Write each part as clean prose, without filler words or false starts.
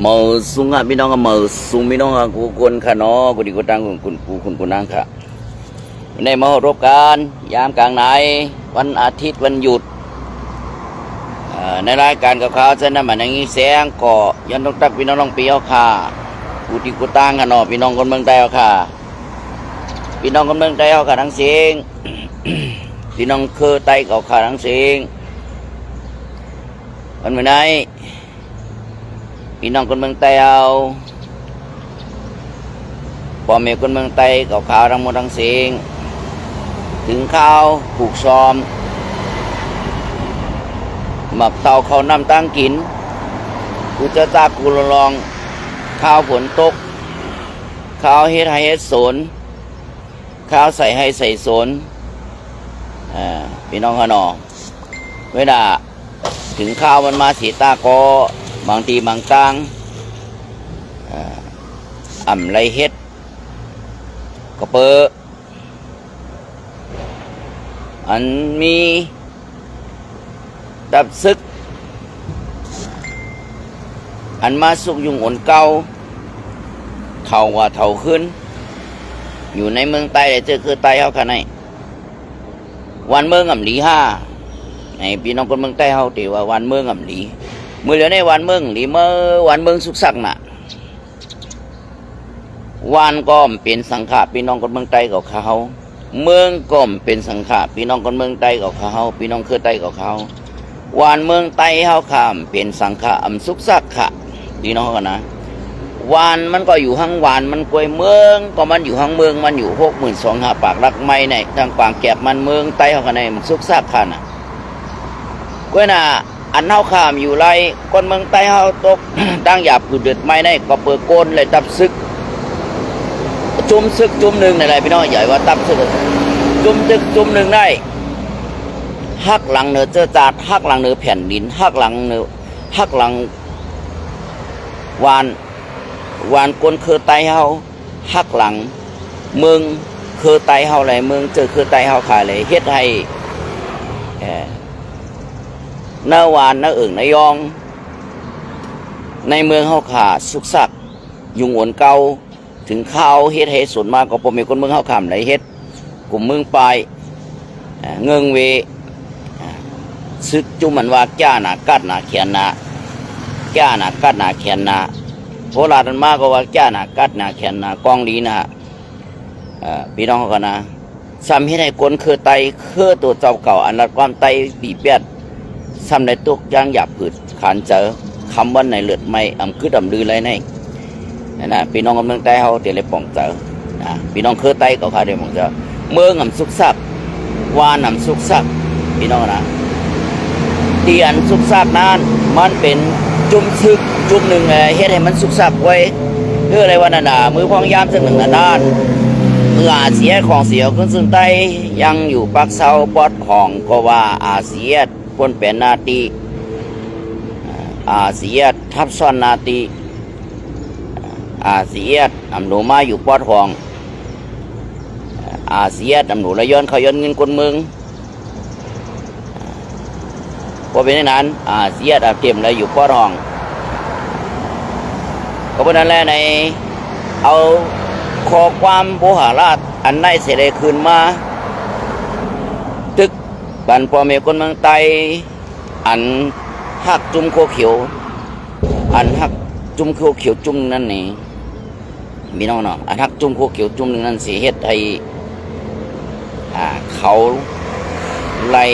มือสูงอ่ะพี่น้องก็มือสูงพี่น้องอ่ะกูคนค่ะเนาะกูดีกูตั้งกูนั่งค่ะในมหรบการยามกลางไหนวันอาทิตย์วันหยุดในรายการกับเขาเส้นนั้นมันอย่างนี้แสงเกาะยันต้องตักพี่น้องน้องปีเอาค่ะกูดีกูตั้งค่ะเนาะพี่น้องคนเมืองใต้เอาค่ะพี่น้องคนเมืองใต้เอาค่ะทั้งเสียง พี่น้องคือใต้เอาค่ะทั้งเสียงวันเมื่อไหร่พี่น้องคนเมืองใต้เอาพ่อแม่คนเมืองใต้เขาข่าวทั้งหมดทั้งสิ้นถึงข้าวผูกซ้อมหมักเตาเขานำตั้งกินกูจะตากูลองข้าวฝนตกข้าวเฮ็ดให้เฮ็ดสนข้าวใส่ให้ใส่สนพี่น้องขนอเวลาถึงข้าวมันมาสีตาก็บางทีบางตังไรเฮ็ดก็เปออันมีดับซึกอันมาสุกยุงอ่อนเก่าเท่าว่าเท่าขึ้นอยู่ในเมืองใต้เลยเจอคือใต้เขาขนาดไหนวันเมืองอ่ำหลีห้าไอ้พี่น้องคนเมืองใต้เขาตีว่าวันเมืองอ่ำหลีเมื่อเดือนในวันเมืองหลีเมื่อวันเมืองสุกสักน่ะวันก็เป็นสังขารพี่น้องคนเมืองใต้กับเขาเมืองก็เป็นสังขารพี่น้องคนเมืองใต้กับเขาพี่น้องคือใต้กับเขาวันเมืองใต้เขาขามเป็นสังขารสุกสักขะพี่น้องกันนะวันมันก็อยู่ห้างวันมันกวยเมืองก็มันอยู่ห้างเมืองมันอยู่62,500 ปากรักไม้ในทางปางแก็บมันเมืองใต้เขากันในมันสุกสักขะน่ะกวยน่ะอันเฮาขามอยู่ไรคนเมืองใต้เฮาตก ตั้งหยาบคือเดือดไม้ในก็เปิดโกนเลยตับซึกจุ่มซึกจุ่มหนึ่งในไรพี่น้องใหญ่ว่าตับซึกจุ่มซึกจุ่มหนึ่งได้หักหลังเนื้อเจอจาดหักหลังเนื้อแผ่นดินหักหลังเนื้อหักหลังวานคนคือไตเฮาหักหลังเมืองคือไตเฮาอะไรเมืองเจอคือไตเฮาขายเลยเฮ็ดให้เนื้อวานเนื้ออึ่งเนื้อยองในเมืองเฮาขาสุกสักยุงอ่อนเก่าถึงข้าวเฮ็ดให้สนมากก็พอมีคนเมืองเฮาขามไหนเฮ็ดกลุ่มเมืองปลายเงิงเวซึกจุมันว่าจ้าหนากัดหนาเขียนหนาจ้าหนากัดหนาเขียนหนาโบราณมากก็ว่าจ้าหนากัดหนาเขียนหนากองดีนะพี่น้องกันนะซ้ำให้ในคนคือไตคือตัวเจ้าเก่าอันรัดความไตปีเปียดซ้ำในตุกย่างหยาบผืดขานเจอคำว่าในเลือดไม่คือดำดื้อไรในนะพี่น้องเมืองใต้เขาเดี๋ยวเลยป่องเจอนะพี่น้องคือไตก็เขาเดี๋ยวป่องเจอเมืองสุกสักวานสุกสักพี่น้องนะที่อันสุกสักนั้นมันเป็นจุ่มซึกจุ่มหนึ่งเฮ็ดให้มันสุกสักไว้เพื่ออะไรวะนั่นน่ะมือพองยามซึ่งหนึ่งนานเมื่ออาเซียของเสียวขึ้นซึ่งใต้ยังอยู่ปักเสาปอดของก็ว่าอาเซียคนเป็นนาตีอาเซียทับซ้อนนาตีอาเซียอำหนูมาอยู่ปอดของอาเซียอำหนูละย้อนเขาย้อนเงินคนเมืองพอเป็นนั้นอาเซียเต็มเลยอยู่ปอดห้องก็เพราะนั้นแหละในเอาข้อความโบหาราชอันไหนเสด็จคืนมาตึกบันพ่อแม่คนเมืองใต้อันหักจุ่มโคเขียวอันหักจุ่มโคเขียวจุ่มนั่นนี่มีน้องเนาะอันหักจุ่มโคเขียวจุ่มหนึ่งนั่นสิเฮ็ดให้เขาไล่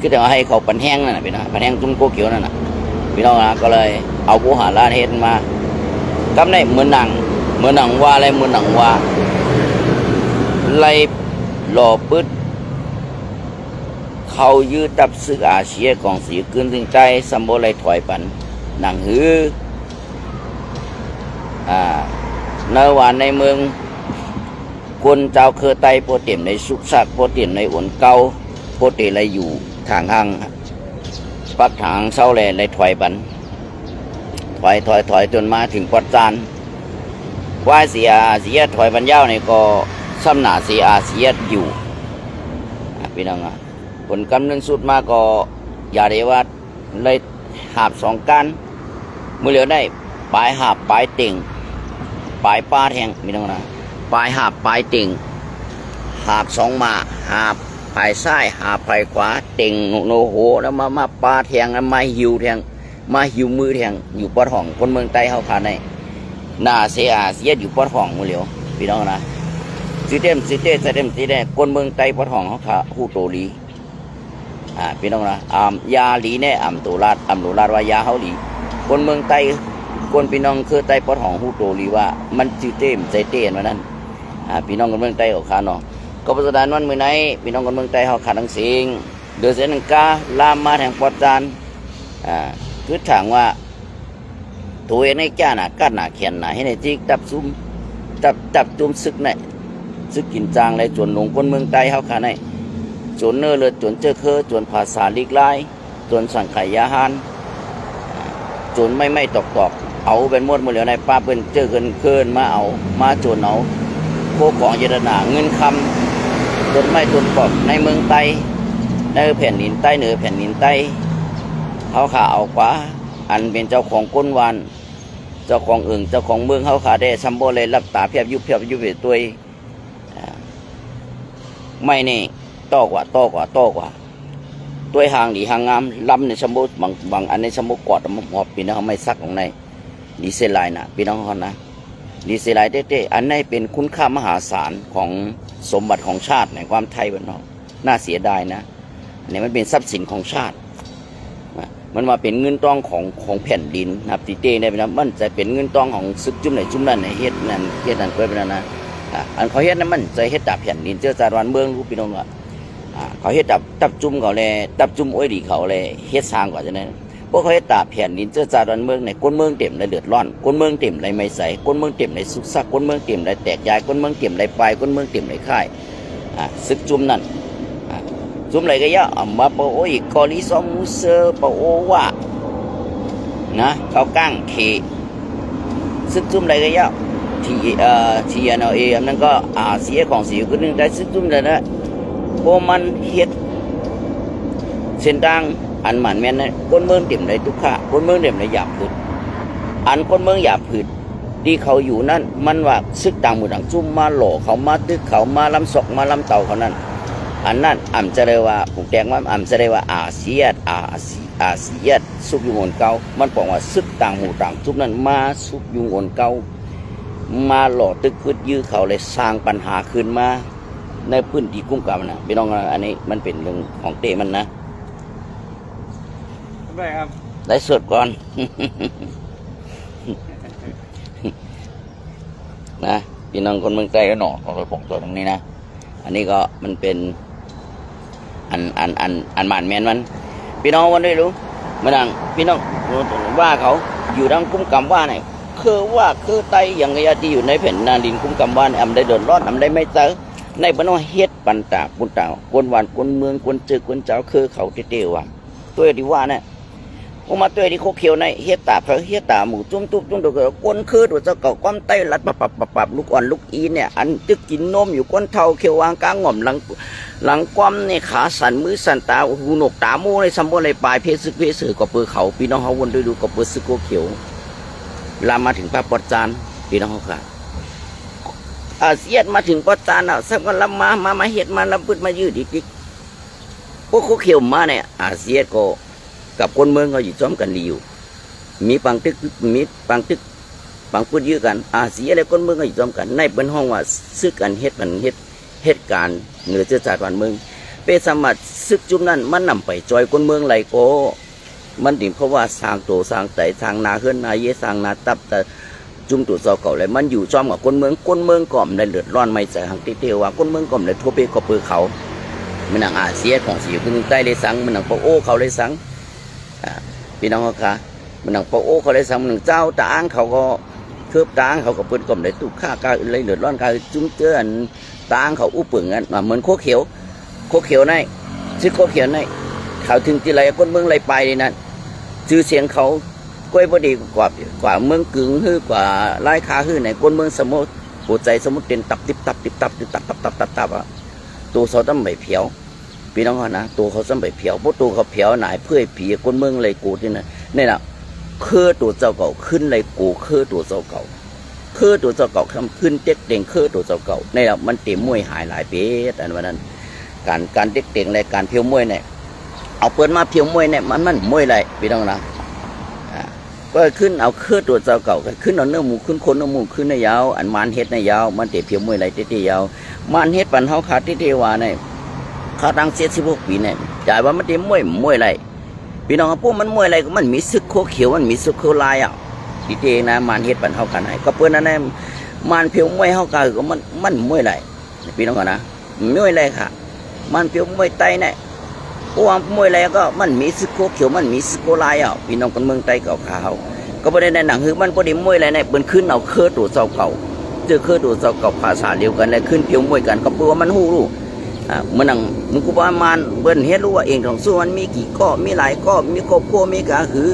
คือแต่ว่าให้เขาปันแห้งนั่นน่ะพี่น้องปันแห้งจุ่มโคเขียวนั่นน่ะพี่น้องนะก็เลยเอาโบหาราชเฮ็ดมากำในเหมือนหนังว่าอะไรเหมือนหนังว่าไล่หล่อปืดเขายืดตับซึกอาเซียของสีกึนถึงใจสัมโบไลถอยปันหนังหือในวันในเมืองคนเจ้าเคยไตโปรตีนในสุกสักโปรตีนในอ่อนเก่าโปรตีนอะไรอยู่ทางห้างปักทางเศร้าแลเลยถอยปันถอยจนมาถึงปัจจานว่าเสียถอยปันยาวนี่ก็ซ้ำหนาเสียเสียอยู่พี่น้องผลกำนึงสุดมาก็อย่าได้ว่าเลยหาบสองกัน เมื่อเหลียวได้ปลายหาบปลายติ่งปลายปลาแทงมีตรงนั้นปลายหาบปลายติ่งหาบสองมาหาบปลายซ้ายหาบปลายขวาติ่งโนโหแล้วมาปลาแทงแล้วมาหิวแทงมาหิวมือแทงอยู่ปอดห้องคนเมืองใต้เขาขาในหน้าเสียอยู่ปอดห้องเมื่อเหลียวพี่น้องนะสีเต็มสีเต็มสีแดงคนเมืองใต้ปอดห้องเขาขาหูโตลีพี่น้องนะยาหลีเนี่ยตุลาดว่ายาเขาหลีคนเมืองใต้คนพี่น้องคือใต้ปอดห้องหูโตลีว่ามันสีเต็มใจเต้นมานั้นพี่น้องคนเมืองใต้เขาขาเนาะก็ประสานวันมือไหนพี่น้องคนเมืองใต้เขาขาทั้งสิงเดือดเสียนังกาลามมาแห่งปอดจานคือถามว่าตัวเองในจ้าหนากัดหนาเขียนหนาให้ในจิกจับจุ่มซึกเนี่ยซึกกินจางเลยจนหลงคนเมืองใต้เขาขาในจนเนื้อเลือดจนเจอเคอจนภาษาลีกไล่จนสั่งไข่ยาหานจนไม่ตอกเอาเป็นมดมือเหลียวในป้าเป็นเจอเกินมาเอามาจนเอาโคของเยดนาเงินคำจนไม่จนปอกในเมืองใต้ในแผ่นดินใต้เหนือแผ่นดินใต้เขาขาเอากว่าอันเป็นเจ้าของก้นวันเจ้าของอึ่งเจ้าของเมืองเขาขาได้ซัมโบเลยรับตาเพียบยุบเวตัวไม่นี่โตกว่าตัวหางดีหางงามลำในซัมโบบางอันในซัมโบกอดมันหอบปีน้องเขาไม่ซักของในดีเซลไลน์นะปีน้องเขานะดีเซลไลน์เต้อันนี้เป็นคุณค่ามหาศาลของสมบัติของชาติในความไทยบ้านนอกน่าเสียดายนะอันนี้มันเป็นทรัพย์สินของชาติมันมาเป็นเงินต้องของแผ่นดินนะตีเต้ได้ไปนะมันจะเป็นเงินต้องของซึกจุ่มไหนจุ่มนั่นในเฮ็ดนั่นก็เป็นนะอันเขาเฮ็ดนั้นมันจะเฮ็ดดับแผ่นดินเจ้าจารวันเมืองรู้พี่น้องว่าเขาเฮ็ดดับจุ่มเขาเลยดับจุ่มอ้อยดีเขาเลยเฮ็ดสร้างกว่าจะนั้นพวกเขาเฮ็ดดับแผ่นดินเจ้าจารวันเมืองในก้นเมืองเต็มเลยเดือดร้อนก้นเมืองเต็มเลยไม่ใสก้นเมืองเต็มเลยสุกซักก้นเมืองเต็มเลยแตกยายก้นเมืองเต็มเลยปลายก้นเมืองเต็มเลยค่ายซึกจุ่มนั่นจุ่มอะไรก็เยอะมาปะโอ้ยกอลิซอมูเซอร์ปะโอว่านะเขาก้างเคซึกจุ่มอะไรก็เยอะทีอันเอนั่นก็เสียของเสียก็นึงได้ซึกจุ่มเลยนะโอมันเฮ็ดเส้นทางอันหมันแม่นนะคนเมืองเต็มเลยทุกข้าคนเมืองเต็มเลยหยาบผืดอันคนเมืองหยาบผืดที่เขาอยู่นั่นมันว่าซึกต่างหมู่ต่างจุ่มมาหล่อเขามาตึกเขามาลำศกมาลำเต่าเขานั่นอันนั้นจะเรียกว่าผมแจ้งว่าจะเรียกว่าอาเซียดสุกยุงอนเก่ามันบอกว่าซึกต่างหมู่ต่างทุกนั้นมาสุกยุงอนเก่ามาหล่อตึกพืชยื้อเขาเลยสร้างปัญหาขึ้นมาในพื้นที่กุ้งกับนะพี่น้องอันนี้มันเป็นเรื่องของเตมันนะได้ครับได้สดก่อน นะพี่น้องคนเมืองใต้ก็หนอของเราผมตัวตรงนี้นะอันนี้ก็มันเป็นอันหมานแมนมันพี่น้องวันนี้รู้มาดังพี่น้องว่าเขาอยู่ดังกุ้งกำว่าไหนคือไตอย่างไงที่อยู่ในแผ่นนาดินกุ้งกำว่าอำได้เดินรอดอำได้ไม่เจอในบ้านนอกเฮ็ดปันตาปุนตากวนหวานกวนเมืองกวนเจอกวนเจ้าคือเขาเตี้ยว่าตัวที่ว่าเนี่ยพวกมาตัวที่โคเขียวในเฮ็ดตาเพราะเฮ็ดตาหมูจุ้มตุ๊บจุ้มตัวกวนคือตัวเจ้าเก่าความไตลัดปับลูกอ่อนลูกอีเนี่ยอันตึกกินนมอยู่ก้นเท่าเขียววางกลางง่อมหลังความเนี่ยขาสั่นมือสั่นตาหูหนกตาโม่ในซัมโบในปลายเพศสื่อกับเปลือกเขาพี่น้องเขาวนดูกับเปลือกซึกโคเขียวลามมาถึงพระปอดจานพี่น้องเขาค่ะเสียดมาถึงปอดจานสักวันละมาเห็ดมาละพืชมายืดดิกพวกโคเขียวมาเนี่ยเสียดก็กับคนเมืองเขาอยู่ซ้อมกันดีอยู่มีปังตึกปังพูดยื้อกันเสียอะไรคนเมืองเขาอยู่ซ้อมกันในเป็นห้องว่าซึกกันเฮ็ดการเหนือเจ้าชาติวันเมืองเปสมัติซึกจุ่มนั้นมันนำไปจอยคนเมืองไหลโกมันถึงเพราะว่าสร้างโตสร้างไต่สร้างนาเฮือนนาเยสร้างนาตับแต่จุ่มตัวเจ้าเก่าเลยมันอยู่ซ้อมกับคนเมืองก่อมได้เลือดร้อนไม่ใส่หังติเทว่าคนเมืองก่อมได้ทั่วไปก็เปือเขามันหนังเสียของสีคนใต้เลยสังมันหนังพระโอเขาเลยสังพี่น้องเขาค่ะมันหนังพระโอเขาเลยสังมันหนังเจ้าตาอ้างเขาก็เคลือบตาอ้างเขาก็เปิดก่อมได้ตุกฆ่ากาเลยเลือดร้อนกาจุ่มเจือนตาอ้างเขาอู้เปลืองกันเหมือนโคเขียวในชื่อโคเขียวในเขาถึงที่ไรคนเมืองไรไปนั่นชื่อเสียงเขาก้อยพอดีกว่าเมืองกึ่งฮือกว่าไล่คาฮือไหนคนเมืองสมุทรหัวใจสมุทรเต็นตับตัวเขาต้องใบเผียวพี่น้องเขานะตัวเขาต้องใบเผียวเพราะตัวเขาเผียวไหนเพื่อผีคนเมืองเลยกูที่นั่นนี่แหละ คือตัวเจ้าเก่าขึ้นเลยกูคือตัวเจ้าเก่าคือตัวเจ้าเก่าคำขึ้นเด็กเด่งคือตัวเจ้าเก่าในเรามันเต็มมวยหายหลายปีแต่วันนั้นการเด็กเด่งในการเพียวมวยเนี่ยเอาเปิดมาเพียวมวยเนี่ยมันมวยอะไรพี่น้องนะก็ขึ้นเอาคือตัวเจ้าเก่าขึ้นเอาเนื้อหมูขึ้นคนเนื้อหมูขึ้นในยาวอันมันเฮ็ดในยาวมันเตะเพียวมวยอะไรเตะยาวมันเฮ็ดปันเฮาขาดที่เทวาเนี่ยขาดตั้ง76 ปีเนี่ยจ่ายว่ามันเตะมวยอะไรพี่น้องพวกมันมวยอะไรก็มันมีซึกโคเขียวมันมีซึกโคลายอ่ะที่เทนะมันเฮ็ดปันเฮากันไหนก็เปิ้นนั่นแหละมันเพียวมวยเฮากันก็มันมวยอะไรพี่น้องกันนะมวยอะไรค่ะมันเพียวมวยไตเนี่ยพวกมวยอะไรก็มันมีซึกโคเขียวมันมีซึกโคลายอ่ะพี่น้องคนเมืองไตเก่าขาวก็บ่ได้ในหนังคือมันบ่ได้มวยอะไรเนี่ยเปิ้นขึ้นเอาเครือตัวเจ้าเก่าเจอเครือตัวเจ้าเก่าภาษาเดียวกันเลยขึ้นเพียวมวยกันก็เปิ้นว่ามันฮู้รู้มันนั่งมึงกูว่ามันเบิ้นเฮ็ดรู้ว่าเองต้องสู้มันมีกี่ก้อมีหลายก้อมีครอบครัวมีกะคือ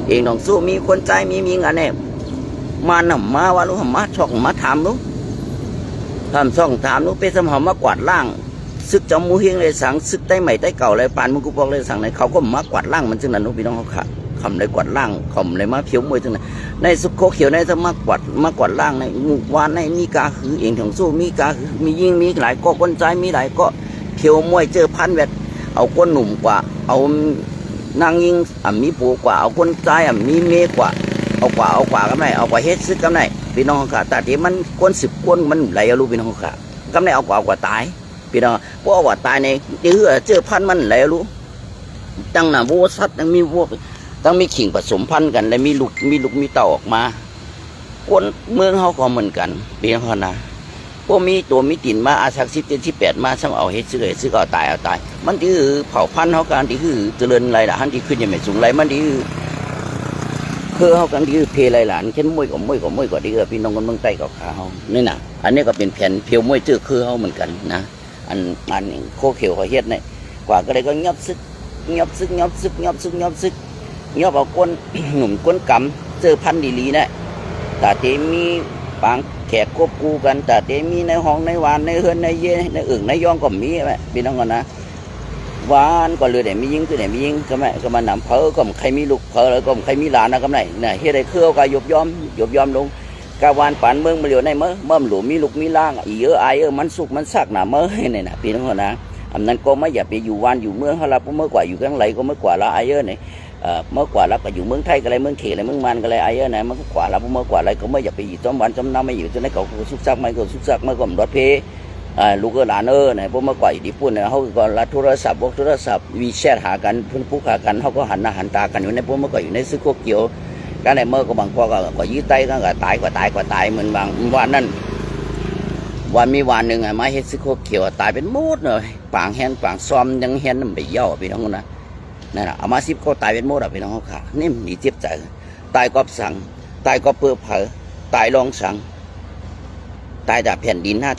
เองต้องสู้มีคนใจมีงานแน่มันน่ะมาว่ารู้มาช่องมาถามรู้ถามรู้ไปสมหอมมากวาดล่างซึกจอมมูเฮงเลยสั่งซึกได้ใหม่ได้เก่าเลยปานมึงกูบอกเลยสั่งในเขาก็มากวาดล่างมันจึงนั้นนู้พี่น้องเขาขาดคำเลยกวาดล่างคำเลยมาเพียวมวยจึงนั้นในสุโขเขียวในสมากวาดล่างในหมู่วานในมีกาคือเองต้องสู้มีกาคือมียิ่งมีหลายก้อคนใจมีหลายก้อเขียวมวยเจอพันเวทเอาคนหนุ่มกว่าเอานางยิงมีผัวกว่าเอาคนใจมีเมียกว่าเอากว่ากันไหนเอากว่าเฮ็ดซึกกันไหนพี่น้องค่ะแต่ที่มันคน10 คนมันไหลรู้พี่น้องค่ะกันไหนเอากว่าตายพี่น้องเพราะว่าตายในเจอพันมันไหลรู้ตั้งหน้าวัวสัตว์ตั้งมีวัวตั้งมีขิงผสมพันธุ์กันและมีลูกมีเต่าออกมาคนเมืองเขาก็เหมือนกันพี่น้องนะพวกมีตัวมีตินมาอาศัก17 18มาช่างเอาเฮ็ดซื้อเอาตายมันที่เผาพันธุ์เขากันที่คือเจริญไรล่ะฮันที่ขึ้นยังไม่สูงไรมันที่คือเขากันที่เพลไรหลานเช่นมวยก็ดีพี่น้องคนเมืองใต้กับเขานี่นะอันนี้ก็เป็นแผ่นเพียวมวยเจอคือเขาเหมือนกันนะอันโคเขียวเขาเฮ็ดเนี่ยกว่าก็เลยก็เงียบซึกเอาก้น หนุ่มก้นกำเจอพันธุ์ดีๆเนี่ยแต่เตมีปางแขกควบคู่กันแต่เตมีในห้องในวานในเฮือนในเย่ในอึ่งในย่องก็มีไหมพี่น้องกันนะวานก็เลยแต่มียิงคือแต่มียิงก็ไม่ก็มานำเพอก็ใครมีลูกเพอแล้วก็ใครมีหลานนะก็ไหนเนี่ยเฮ็ดได้เครือก็ยบยอมลงกาวานป่านเมืองมาเหลียวในเมื่อหลวมีลูกมีล่างอีเยอะไอมันสุกมันซักหนาเนี่ยนะพี่น้องกันนะอันนั้นก็ไม่อย่าไปอยู่วานอยู่เมืองเขาละเมื่อกว่าอยู่ข้างไหลก็เมื่อกว่าละไอเนี่ยเมื่อกว่าแล้วก็อยู่เมืองไทยก็เลยเมืองเขตเลยเมืองมันก็เลยไอ้เนี่ยเมื่อกว่าแล้วเมื่อกว่าอะไรก็ไม่อยากไปอยู่จอมวันจอมน้ำไม่อยู่จนได้เขาสุกซักไม่ก็สุกซักไม่ก็รถเพลูกหลานเนี่ยพวกเมื่อกว่าอยู่ญี่ปุ่นเนี่ยเขาก็รับโทรศัพท์วีแชทหากันเพื่อนผู้หากันเขาก็หันหน้าหันตากันอยู่ในพวกเมื่อก่อนอยู่ในซึกโคเกี่ยวกันในเมื่อก็บางพอก็ยืดไตก็ตายเหมือนบางวันนั้นวันมีวันหนึ่งมาเฮ็ดซึกโคเกี่ยวตายเป็นมูดเลยปางแฮนปางซ้อมยังแฮนนั่นไปเย่าพี่น้องนะนั่นแหละเอามา10 ก็ตายเป็นโมดพี่น้องเขาขานี่มีเจ็บใจตายก็สั่งตายก็เปื้อเผลอตายลองสั่งตายจากแผ่นดินถ้า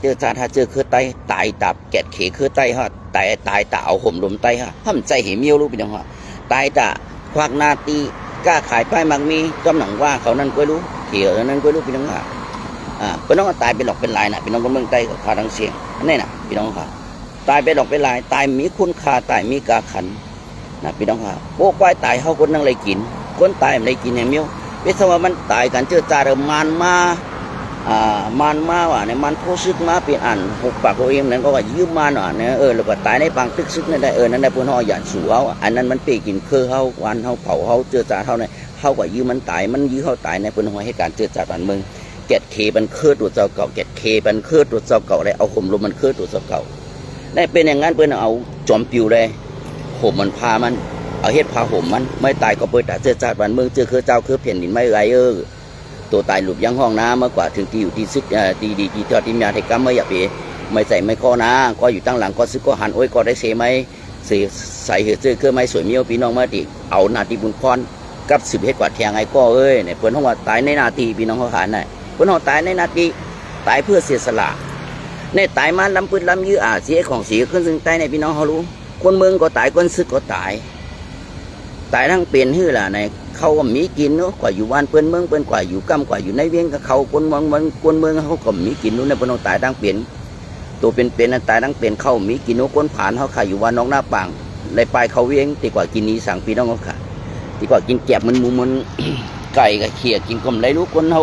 เจอคือตายตับแกะเขคือไตฮะตายตาเอาห่มลมไตฮะทำใจเหี่ยวเมียวรู้พี่น้องฮะตายตาควักนาตีกล้าขายป้ายมักมีจำหนังว่าเขานั่นก็รู้เขียวนั่นก็รู้พี่น้องฮะพี่น้องตายเป็นหลอกเป็นลายนะพี่น้องคนเมืองใต้กับขาดังเสียงนี่นะพี่น้องฮะตายเป็นหลอกเป็นลายตายมีคุณค่าตายมีกาขันนะพี่น้องครับโบกไว้ตายเขาคนนั่งเลยกินคนตายไม่ได้กินอย่างเดียวเป็นสมัยมันตายกันเจอจ่าเริ่มมันมาว่ะเนี่ยมันโพซึกมาเป็นอัน6 ปากเขาเองนั่นก็ว่ายืมมาหน่อยเนี่ยแล้วก็ตายในปางตึกซึกนั่นได้นั่นได้พวกเขาหยาดสู่เขาอันนั้นมันเปกินคือเขาวันเขาเผาเขาเจอจ่าเขาเนี่ยเขาก็ยืมมันตายมันยืมเขาตายในพวกเขาให้การเจอจ่าบ้านเมืองแกะเคมันคือตัวเจ้าเก่าแกะเคมันคือตัวเจ้าเก่าเลยเอาห่มลมมันคือตัวเจ้าเก่าได้เป็นอย่างนั้นเพื่อนเอาจอมปิวเลยห่มมันพามันเอาเฮ็ดพาห่มมันไม่ตายก็เปิดแต่เจอจ่าบ้านเมืองเจอคือเจ้าคือแผ่นดินไม่ไรตัวตายหลุดยังห้องน้ำมากกว่าถึงที่อยู่ที่ซึกตีดีที่ทอดที่มีอะไรก็ไม่อยากไปไม่ใส่ไม่ข้อนะก็อยู่ตั้งหลังก็ซึกก็หันโอ้ยก็ได้เสไหมใส่เหือเจอเครื่องไม้สวยเมียวพี่น้องมาติเอานาทีบุญพรกับ10 เฮ็ดกว่าแทงไอ้ก็เนี่ยเปิ้นห้องว่าตายในนาทีพี่น้องเขาขานน่ะเปิ้นห้องตายในนาทีตายเพื่อเสียสละเนี่ยตายมาลำปืนลำยื้อเสียของเสียขึ้นซึ่งตายในพี่น้องเขารู้คนเมืองก็ตายคนซึกก็ตายทั้งเป็นหื้อล่ะในเขาก็มีกินเนาะกว่าอยู่บ้านเปิ้นเมืองเปิ้นกว่าอยู่กำกว่าอยู่ในเวียงกับเขาคนเมืองเขาก็มีกินนู้นในเปิ้นตายทั้งเป็นตัวเป็นตายทั้งเป็นเขามีกินนู้นคนผ่านเขาขายอยู่บ้านน้องหน้าปังเลยไปเขาเวียงตีกว่ากินนี้สั่งพี่น้องเขาค่ะตีกว่ากินแกบมัน ไก่กับเขียกินกลมได้รู้คนเขา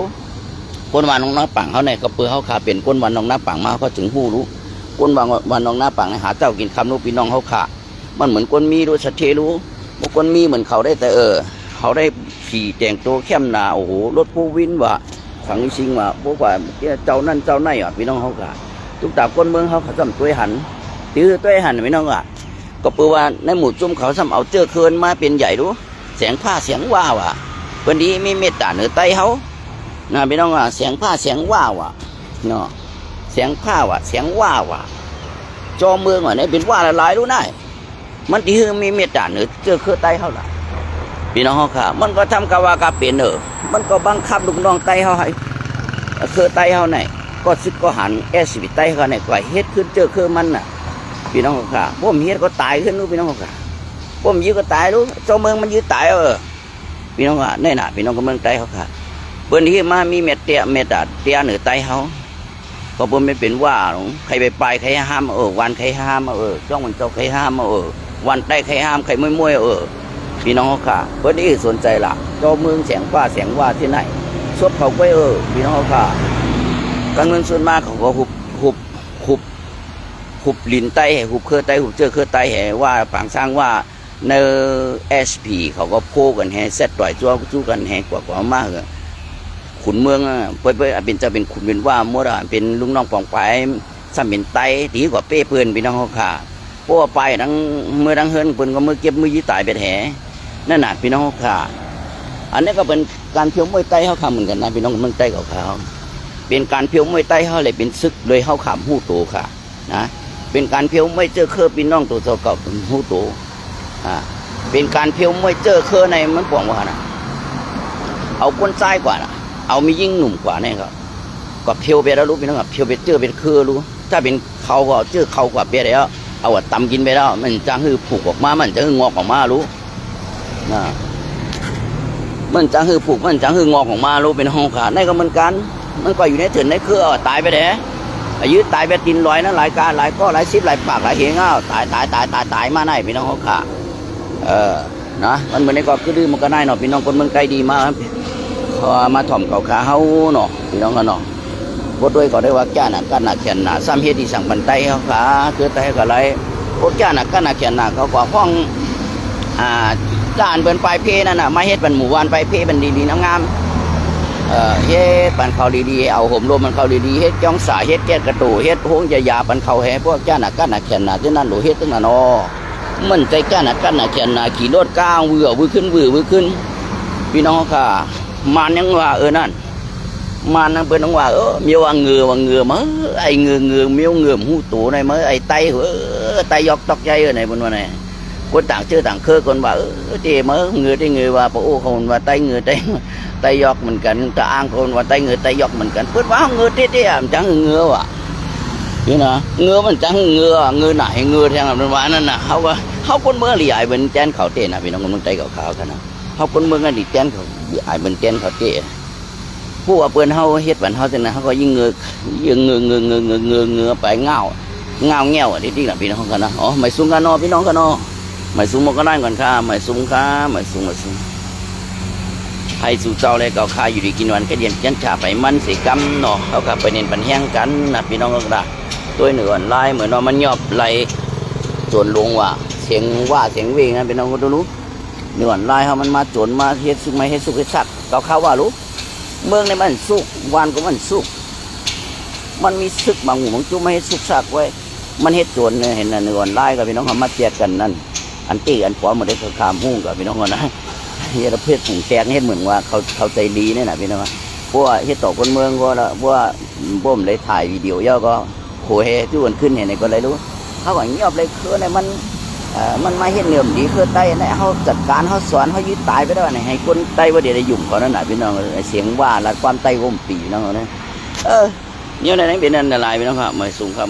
คนวันน้องน้าปังเขาเนี่ยก็เปื่อเขาขาเป็นคนวันน้องน้าปังมาเขาถึงหู้รู้คนวันน้องน้าปังหาเจ้ากินคำรู้พี่น้องเขาขามันเหมือนคนมีรู้สัจเทรู้บางคนมีเหมือนเขาได้แต่เขาได้ขี่แต่งตัวเข้มหนาโอ้โหรถผู้วินว่าฝังชิงว่าพวกว่าเจ้านั่นเจ้าไหนอ่ะพี่น้องเขาขาทุกตาคนเมืองเขาจำตัวหันตื้อตัวหันพี่น้องอ่ะก็เปื่อว่าในหมู่จุ่มเขาซ้ำเอาเจอเคินมาเป็นใหญ่รู้เสียงผ้าเสียงว่าว่ะวันนี้มีเมตตาเหนือไตเขานะพี่น้องอ่ะเสียงผ้าเสียงว่าว่ะเนาะเสียงผ้าว่ะเสียงว่าว่ะจอเมืองว่ะเนี่ยเป็นว่าหลายรู้ได้มันที่มีเมตตาเหนือเจอเคินไตเขาล่ะพี่น้องเขาค่ะมันก็ทำกะว่ากะเป็นมันก็บังคับลูกน้องไตเขาให้เคินไตเขาไหนก็ซึกก็หันชีวิตไตเขาไหนก็เฮ็ดขึ้นเจอเคินมันน่ะพี่น้องเขาค่ะพวกเฮ็ดก็ตายขึ้นรู้พี่น้องเขาค่ะพวกยื้อก็ตายรู้เจ้าเมืองมันยื้อตายพี่น้องว่าแน่น่ะพี่น้องก็เมืองไตเขาค่ะเปิ้นที่มามีเม็ดเตี้ยเม็ดเตี้ยเหนือไตเขาก็เปิ้นไม่เป็นว่าหรอกใครไปใครห้ามวันใครห้ามจ้องมันเจ้าใครห้ามวันใต้ใครห้ามใครมวยพี่น้องเขาค่ะเปิ้นที่สนใจล่ะเจ้าเมืองเสียงว่าที่ไหนซบเขาไว้พี่น้องเขาค่ะการเมืองส่วนมากเขาก็หุบลินไตหุบเครือไตหุบเจอเครือไตแห่ว่าฝังสร้างว่าในSP เขาก็โพกันแห่เซตต่อยจู้กันแห่กว่ามากขุนเมืองเปิ้นเป็นจะเป็นขุนเป็นว่ามั่วเป็นลุงน้องปองไปซ้ำเป็นไตดีกว่าเป้เปือนพี่น้องเขาค่ะเพราะว่าไปทั้งเมื่อทั้งเฮินเปิ้นก็มือเก็บมือยี่ตายไปแห่นั่นน่ะพี่น้องเขาค่ะอันนี้ก็เป็นการเพียวมวยไตเขาทำเหมือนกันนะพี่น้องเมืองไตเขาเป็นการเพียวมวยไตเขาเลยเป็นศึกโดยเขาขำหู้โตค่ะนะเป็นการเพียวมวยเจอเครือพี่น้องตัวเก่าเป็นหู้โตเป็นการเพียวมวยเจอเครือในมันปองว่านะเอาคนซ้ายกว่านะเอามียิ่งหนุ่มกว่าเนี่ยครับก็เพียวไปแล้วรู้พี่น้องครับเพียวไปเจอเป็นเครือรู้ถ้าเป็นเขาก็เจอเขากว่าเปียแล้วเอาตำกินไปแล้วมันจะหือผูกออกมามันจะหืองอกออกมารู้นะมันจะหือผูกมันจะหืองอกออกมารู้เป็นห้องขาในก็เหมือนกันมันก็อยู่ในถึงในเครือตายไปแล้ยืดตายไปตินลอยนะหลายการหลายก็หลายซิบหลายปากหลายเหงาตายมาได้พี่น้องเขาขานะมันเหมือนในกอบคือดื้อมันก็ได้เนาะพี่น้องคนเมืองไกลดีมากพอมาถ่อมเก่าขาเฮาเนาะพี่น้องกันเนาะพดด้วยก็ได้ว่าจ้าหนักกันหนักแขนหนาซ้ำเฮ็ดที่สั่งบันไตเขาขาคือไตก็ไรพดจ้าหนักกันหนักแขนหนาเขากว่าห้องจ้านเป็นปลายเพนั่นน่ะมาเฮ็ดเป็นหมู่วันปลายเพเป็นดีๆงามเฮ็ดปันเขาดีๆเอาห่มลมมันเขาดีๆเฮ็ดจ้องสาเฮ็ดแก้กระตูเฮ็ดโหงยาปันเขาแห่พวกจ้าหนักกันหนักแขนหนาที่นั่นหลูเฮ็ดตั้งนอมันใจจ้าหนักกันหนักแขนหนาขี่รถก้าววื้อขึ้นพี่น้องค่ะมันยังว่านั่นมันนั่งเป็นน้องว่าเมียวว่าเงือมั้งไอเงือเมียวเงือหูตูในมั้งไอไตไตยอกตอกใจในบนวันไหนคนต่างเชื่อต่างเคยคนว่าเจ๊มั้งเงือได้เงือว่าปะโอ้คนว่าไตเงือไตยอกเหมือนกันแต่อ้างคนว่าไตเงือไตยอกเหมือนกันเพื่อนว่าเงือเตี้ยๆจังเงือว่ะนี่นะเงือมันจังเงือไหนเงือแทงแบบนั้นนั่นน่ะเขาคนเมืองใหญ่เป็นแจนเขาเต้นะพี่น้องคนเมืองไตขาวกันนะเขาคนเมืองกันดิแจนเขาใหญ่เป็นแจนเขาเต้ผู้ว่าเปิ้นเขาเฮ็ดบันเขาจังนั้นเขาก็ยิ่งเงือไปเงาเงี้ยวที่น่ะพี่น้องกันนะไม่ซุ้มกันเนาะพี่น้องกันเนาะไม่ซุ้มก็ได้ก่อนค่ะไม่ซุ้มให้สู่เจ้าเลยก็ค่าอยู่ดีกินวันก็เย็นจันชาไปมันสิกรรมเนาะเขาก็ไปเน้นปันแห้งกันนะพี่น้องก็ได้ตัวเหนือลายเหมือนว่ามันยอบไหลส่วนลงว่าเสียงวิ่งนะพี่น้องก็รู้เหนือลายเขามันมาโจรมาเฮ็ดสุกไม่เฮ็ดสุกเฮ็ดสักเขาว่ารู้เมืองในมันสุกวันก็มันสุกมันมีซึกบางหูบางจุ่มไม่ให้สุกสักไว้มันเฮ็ดโจรเนี่ยเห็นนะเนื้อลายกับพี่น้องเขามาแจกกันนั่นอันตีอันขวามาได้ขามหุ้งกับพี่น้องกันนะเฮ็ดเพศผงแจกเฮ็ดเหมือนว่าเขาใจดีเนี่ยนะพี่น้องเพราะว่าเฮ็ดต่อคนเมืองก็แล้วว่าบ่มเลยถ่ายวิดีโอย่อก็โหเฮจุ่นขึ้นเห็นไหนก็เลยรู้เขาก็เงียบเลยคือในมันมาเฮ็ดเนื้อดีคือไตเนี่ยเขาจัดการเขาสอนเขายึดตายไปแล้วเนี่ยให้คนไตว่าเดี๋ยวได้ยุ่งเขานั่นแหละพี่น้องเสียงว่าและความไตวมปีน้องเนี่ยเนี่ยในนั้นเป็นอันตรายพี่น้องครับมาสูงครับ